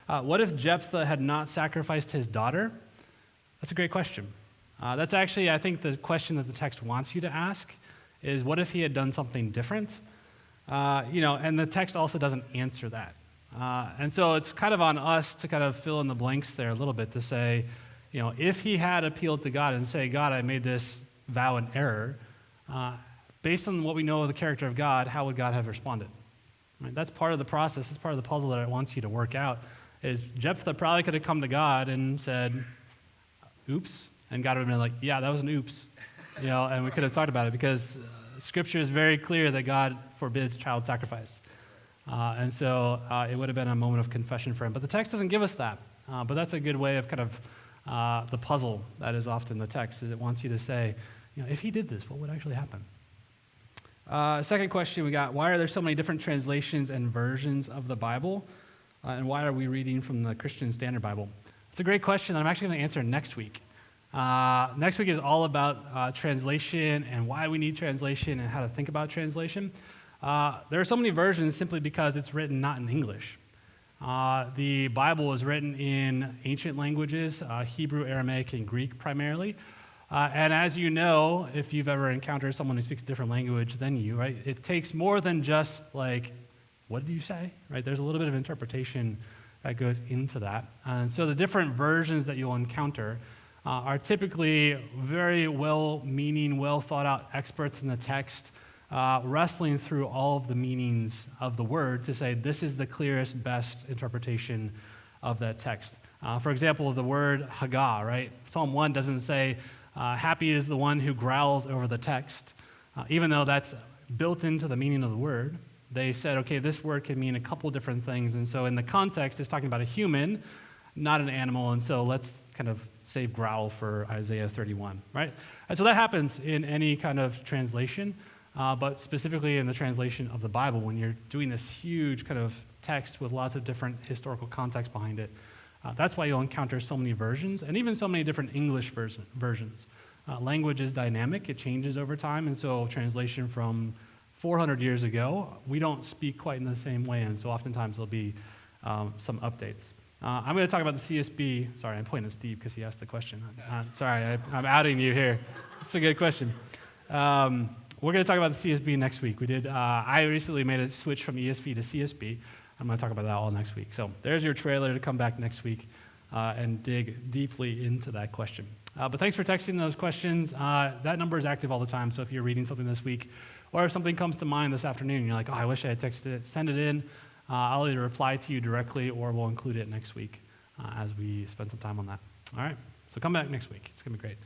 What if Jephthah had not sacrificed his daughter? That's a great question. That's actually, I think, the question that the text wants you to ask is, what if he had done something different? And the text also doesn't answer that. And so it's kind of on us to kind of fill in the blanks there a little bit to say, if he had appealed to God and say, God, I made this vow in error, based on what we know of the character of God, how would God have responded? Right? That's part of the process. That's part of the puzzle that it wants you to work out, is Jephthah probably could have come to God and said, oops, and God would have been like, yeah, that was an oops, and we could have talked about it because Scripture is very clear that God forbids child sacrifice. And so it would have been a moment of confession for him. But the text doesn't give us that. But that's a good way of kind of the puzzle that is often the text, is it wants you to say, if he did this, what would actually happen? Second question we got, why are there so many different translations and versions of the Bible? And why are we reading from the Christian Standard Bible? It's a great question that I'm actually going to answer next week. Next week is all about translation and why we need translation and how to think about translation. There are so many versions simply because it's written not in English. The Bible was written in ancient languages, Hebrew, Aramaic, and Greek primarily. And as you know, if you've ever encountered someone who speaks a different language than you, right, it takes more than just like, what did you say? Right? There's a little bit of interpretation that goes into that. And so the different versions that you'll encounter are typically very well-meaning, well-thought-out experts in the text, wrestling through all of the meanings of the word to say this is the clearest, best interpretation of that text. For example, the word Haggah, right? Psalm 1 doesn't say, happy is the one who growls over the text, even though that's built into the meaning of the word. They said, okay, this word can mean a couple different things, and so in the context, it's talking about a human, not an animal, and so let's kind of save growl for Isaiah 31, right? And so that happens in any kind of translation, but specifically in the translation of the Bible, when you're doing this huge kind of text with lots of different historical context behind it. That's why you'll encounter so many versions, and even so many different English versions. Language is dynamic, it changes over time, and so translation from 400 years ago, we don't speak quite in the same way, and so oftentimes there'll be some updates. I'm going to talk about the CSB. Sorry, I'm pointing at Steve because he asked the question. Sorry, I'm outing you here. It's a good question. We're going to talk about the CSB next week. I recently made a switch from ESV to CSB. I'm going to talk about that all next week. So there's your trailer to come back next week and dig deeply into that question. But thanks for texting those questions. That number is active all the time, so if you're reading something this week, or if something comes to mind this afternoon, and you're like, oh, I wish I had texted it, send it in. I'll either reply to you directly or we'll include it next week as we spend some time on that. All right, so come back next week. It's going to be great.